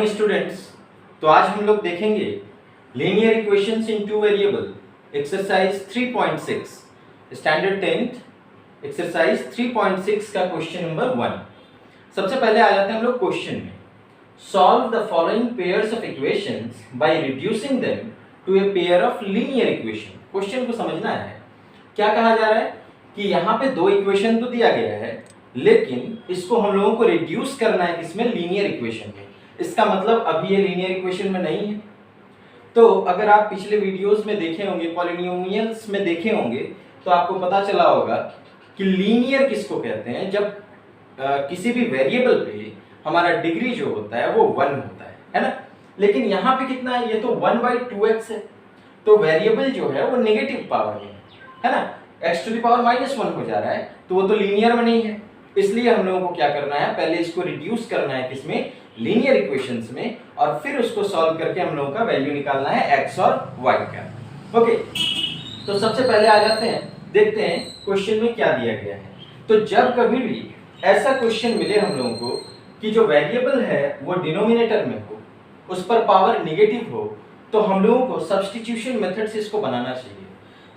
Morning students. तो आज हम लोग देखेंगे लीनियर इक्वेशंस इन two variable exercise 3.6 standard 10th exercise 3.6 का क्वेश्चन नंबर 1। सबसे पहले आ जाते हैं हम लोग क्वेश्चन में। Solve the following pairs of equations by reducing them to a pair of linear equation. Question को समझना है, क्या कहा जा रहा है कि यहाँ पे दो इक्वेशन तो दिया गया है, लेकिन इसको हम लोगों को रिड्यूस करना है किसमें, लीनियर इक्वेशन में। इसका मतलब अभी ये लीनियर इक्वेशन में नहीं है। तो अगर आप पिछले वीडियोस में देखे होंगे, पॉलिनोमियल्स में देखे होंगे, तो आपको पता चला होगा कि लीनियर किसको कहते हैं, जब किसी भी वेरिएबल पे हमारा डिग्री जो होता है वो 1 होता है ना। लेकिन यहाँ पे कितना है, ये तो 1/2x है, तो वेरिएबल जो है वो नेगेटिव पावर में है ना, x टू द पावर -1 हो जा रहा है, तो वो तो लीनियर में नहीं है। इसलिए हम लोगों को क्या करना है, पहले इसको रिड्यूस करना है किसमें, लीनियर इक्वेशंस में, और फिर उसको सॉल्व करके हम लोगों का वैल्यू निकालना है x और y का। ओके, तो सबसे पहले आ जाते हैं, देखते हैं क्वेश्चन में क्या दिया गया है। तो जब कभी भी ऐसा क्वेश्चन मिले हम लोगों को कि जो वेरिएबल है वो डिनोमिनेटर में हो, उस पर पावर नेगेटिव हो, तो हम लोगों को सब्स्टिट्यूशन मेथड से इसको बनाना चाहिए।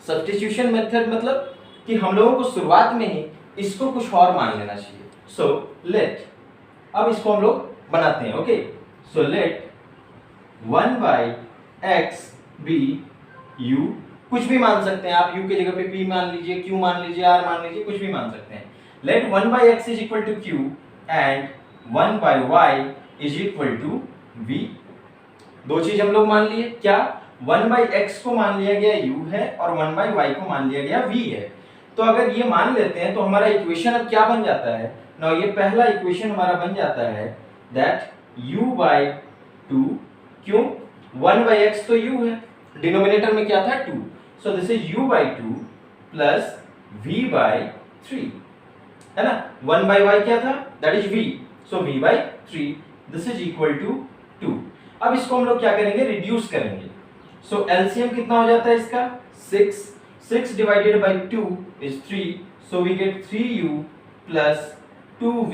सब्स्टिट्यूशन मेथड मतलब कि हम लोगों को शुरुआत में ही इसको कुछ और मान लेना चाहिए। सो लेट, अब इसको हम लोग बनाते हैं। Okay, so let 1/x be u, कुछ भी मान सकते हैं आप, u की जगह पे p मान लीजिए, q मान लीजिए, r मान लीजिए, कुछ भी मान सकते हैं। Let 1/x is equal to q and 1/y is equal to v। दो चीज हम लोग मान लिए, क्या 1/x को मान लिया गया u है और 1/y को मान लिया गया v है। तो अगर ये मान लेते हैं तो हमारा इक्वेशन अब क्या बन जाता है ना, ये पहला इक्वेशन हमारा बन जाता है दैट u/2, क्यों 1/x तो u है, डिनोमिनेटर में क्या था 2, so this is u/2 plus v/3 है ना। 1/y क्या था, that is v, so v/3, this is equal to 2। अब इसको हम लोग क्या करेंगे, रिड्यूस करेंगे। सो एलसीएम कितना हो जाता है इसका, 6 divided by 2 is 3, so we get 3u plus 2v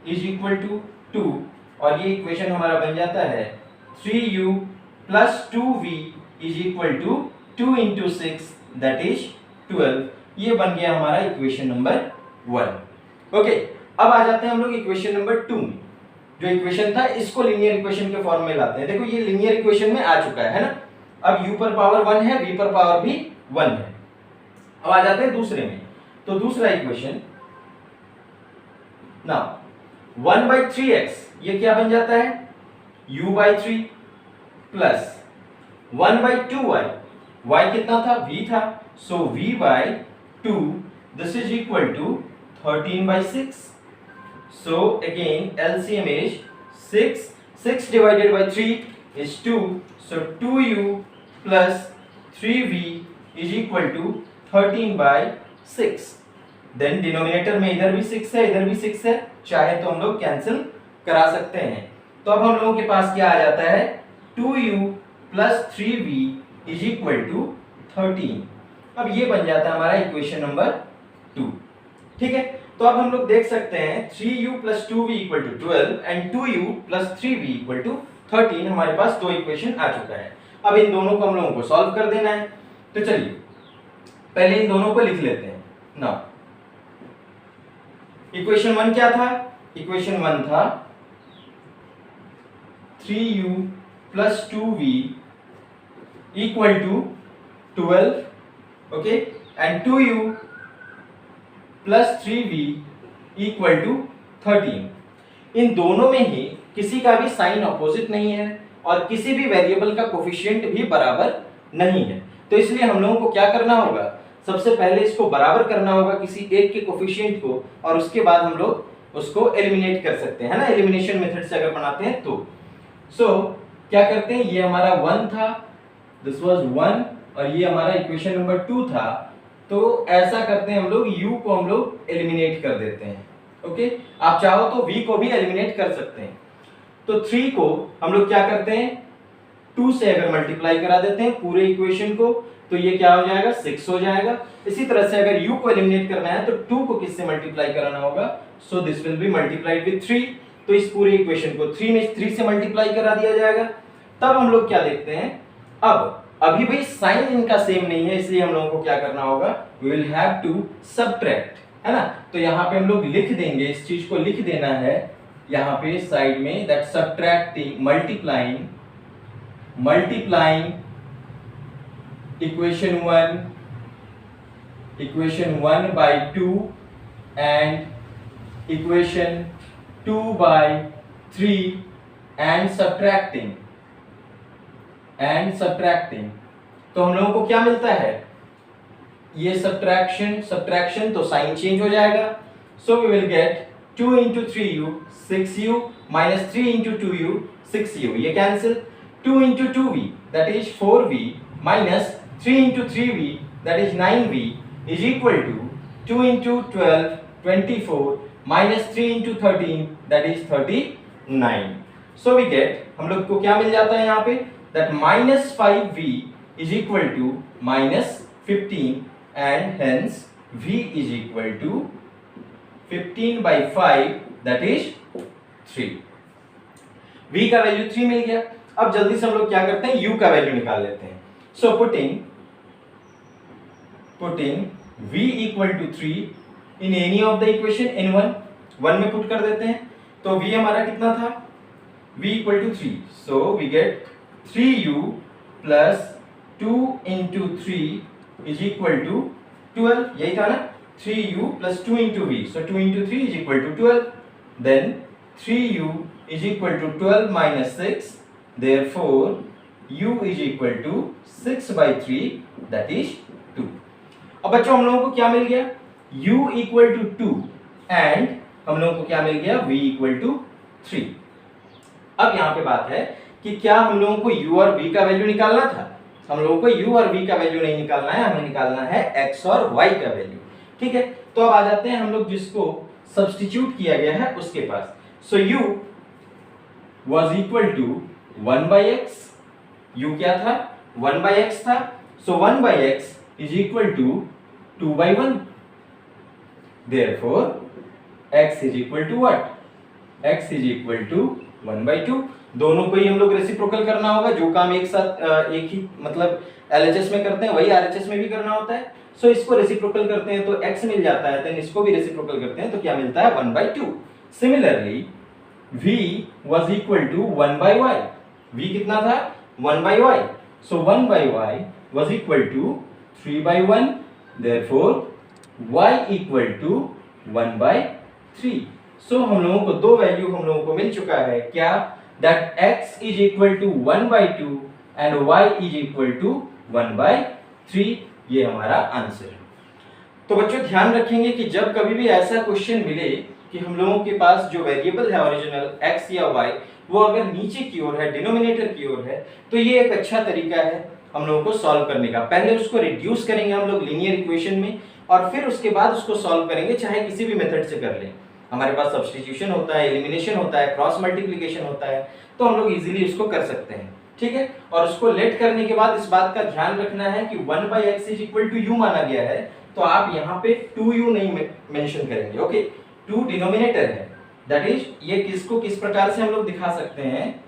is equal to 2, और ये इक्वेशन हमारा बन जाता है 3u plus 2v is equal to 2 into 6 that is 12। ये बन गया हमारा इक्वेशन नंबर 1। ओके, अब आ जाते हैं हम लोग इक्वेशन नंबर 2 में। जो इक्वेशन था इसको लीनियर इक्वेशन के फॉर्म में लाते हैं। देखो ये लीनियर इक्वेशन में आ चुका है ना। अब u पर पावर 1 है, v पर पावर भी 1 है। अब आ जाते हैं दूसरे में। तो दूसरा इक्वेशन ना 1/3x, ये क्या बन जाता है, u/3 प्लस 1/2y, y कितना था, v था, so v/2, this is equal to 13/6। So again LCM is 6 divided by 3 is 2, so 2u plus 3v is equal to 13/6। Than denominator में इधर भी 6 है, इधर भी 6 है, चाहे तो हम लोग कैंसिल करा सकते हैं। तो अब हम लोगों के पास क्या आ जाता है, 2u plus 3v is equal to 13। अब ये बन जाता है हमारा इक्वेशन नंबर 2। ठीक है, तो अब हम लोग देख सकते हैं 3u plus 2v equal to 12 and 2u plus 3v equal to 13। हमारे पास दो इक्वेशन आ चुका है। अब इन दोनों को हम लोगों को सॉल्व कर देना है। तो चलिए पहले इन दोनों को लिख लेते हैं ना। इक्वेशन 1 क्या था, इक्वेशन 1 था 3u plus 2v equal to 12, okay, and 2u plus 3v equal to 13। इन दोनों में ही किसी का भी साइन अपोजिट नहीं है और किसी भी वेरिएबल का कोफिशिएंट भी बराबर नहीं है। तो इसलिए हम लोगों को क्या करना होगा, सबसे पहले इसको बराबर करना होगा किसी एक के कोफिशिएंट को, और उसके बाद हम लोग उसको एलिमिनेट कर सकते हैं ना, एलिमिनेशन मेथड से अगर बनाते हैं तो। सो क्या करते हैं, ये हमारा 1 था, दिस वाज 1, और ये हमारा इक्वेशन नंबर 2 था। तो ऐसा करते हैं हम लोग, u को हम लोग एलिमिनेट कर देते हैं। ओके, आप चाहो तो v को भी एलिमिनेट कर सकते हैं। तो 3 को हम लोग क्या करते हैं, 2 से अगर मल्टीप्लाई करा देते हैं पूरे इक्वेशन को, तो ये क्या हो जाएगा, 6 हो जाएगा। इसी तरह से अगर u को एलिमिनेट करना है तो 2 को किससे मल्टीप्लाई कराना होगा, so this will be multiplied with 3, तो इस पूरे इक्वेशन को 3 से मल्टीप्लाई करा दिया जाएगा। तब हम लोग क्या देखते हैं, अब अभी भाई साइन इनका सेम नहीं है, इसलिए हम लोगों को क्या करना होगा, we will have to subtract, है ना। तो यहाँ पे हम लोग लिख देंगे, इस चीज को लिख देना है यहाँ पे साइड में, that subtracting multiplying equation 1 by 2 and equation 2 by 3 and subtracting तो हम लोगों को क्या मिलता है, ये सब्ट्रैक्शन तो साइन चेंज हो जाएगा, so we will get 2 into 3u 6u minus 3 into 2u 6u, ये cancel, 2 into 2v that is 4v minus 3 into 3v that is 9v is equal to 2 into 12 24 minus 3 into 13 that is 39. So we get, हम लोग को क्या मिल जाता है यहाँ पे, that minus 5v is equal to minus 15 and hence v is equal to 15 by 5 that is 3. v का value 3 मिल गया। अब जल्दी से हम लोग क्या करते हैं, u का वैल्यू निकाल लेते हैं। So putting v equal to 3 in any of the equation n1 में पुट कर देते हैं, तो v हमारा कितना था, v equal to 3, so we get 3u plus 2 into 3 is equal to 12, यही था ना, 3u plus 2 into v, so 2 into 3 is equal to 12, then 3u is equal to 12 minus 6, therefore u is equal to 6 by 3 that is 2. अब बच्चों हम लोगों को क्या मिल गया, u equal to 2 and हम लोगों को क्या मिल गया, v equal to 3. अब यहाँ पे बात है कि क्या हम लोगों को u और v का वैल्यू निकालना था, हम लोगों को u और v का वैल्यू नहीं निकालना है, हमें निकालना है x और y का वैल्यू, ठीक है। तो अब आ जाते हैं हम लोग जिसको सब्स्टिट्यूट किया गया है उसके पास। सो u was equal to 1 by x, u क्या था, 1 by x था, so 1 by x is equal to 2 by 1, therefore x is equal to what, x is equal to 1 by 2। दोनों को ही हम लोग रेसिप्रोकल करना होगा, जो काम एक साथ एक ही मतलब LHS में करते हैं वही RHS में भी करना होता है। सो इसको रेसिप्रोकल करते हैं तो x मिल जाता है, देन इसको भी रेसिप्रोकल करते हैं तो क्या मिलता है, 1 by 2। Similarly v was equal to 1 by y, v कितना था, 1 by y, so 1 by y was equal to 3 by 1, therefore y equal to 1 by 3। सो हम लोगों को दो वैल्यू हम लोगों को मिल चुका है, क्या, that x is equal to 1 by 2 and y is equal to 1 by 3, ये हमारा आंसर है। तो बच्चों ध्यान रखेंगे कि जब कभी भी ऐसा क्वेश्चन मिले कि हम लोगों के पास जो वेरिएबल है ओरिजिनल x या y वो अगर नीचे की ओर है, डिनोमिनेटर की ओर है, तो ये एक अच्छा तरीका है हम लोगों को सॉल्व करने का। पहले उसको रिड्यूस करेंगे हम लोग लीनियर इक्वेशन में और फिर उसके बाद उसको सॉल्व करेंगे, चाहे किसी भी मेथड से कर लें। हमारे पास सब्स्टिट्यूशन होता है, एलिमिनेशन होता है, क्रॉस मल्टीप्लिकेशन होता है, तो हम लोग इजीली उसको कर सकते हैं, ठीक है। और उसको लेट करने के बाद इस बात का ध्यान रखना है कि 1 by x is equal to u माना गया है, तो आप यहाँ पे 2u नहीं मेंशन करेंगे, ओके। 2 डिनोमिनेटर है, दैट इज ये किसको किस प्रकार से हम लोग दिखा सकते हैं,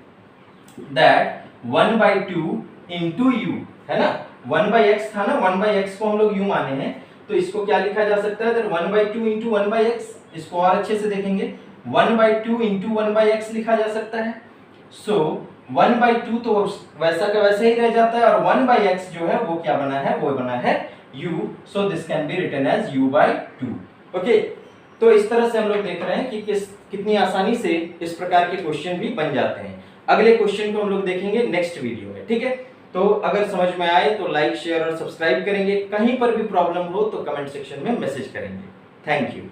दैट 1 by 2 into u, है ना, 1 by x था ना, 1 by x को हम लोग u माने हैं, तो इसको क्या लिखा जा सकता है, 1 by 2 into 1 by x, इसको और अच्छे से देखेंगे, 1 by 2 into 1 by x लिखा जा सकता है। सो 1 by 2 तो वैसा का वैसा ही रह जाता है और 1 by x जो है वो क्या बना है, वो बना है u, so this can be written as u by 2, okay. तो इस तरह से हम लोग देख रहे हैं कि कितनी आसानी से इस प्रकार के क्वेश्चन भी बन जाते हैं। अगले क्वेश्चन को हम लोग देखेंगे नेक्स्ट वीडियो में, ठीक है। तो अगर समझ में आए तो लाइक, शेयर और सब्सक्राइब करेंगे, कहीं पर भी प्रॉब्लम हो तो कमेंट सेक्शन में मैसेज करेंगे। Thank you.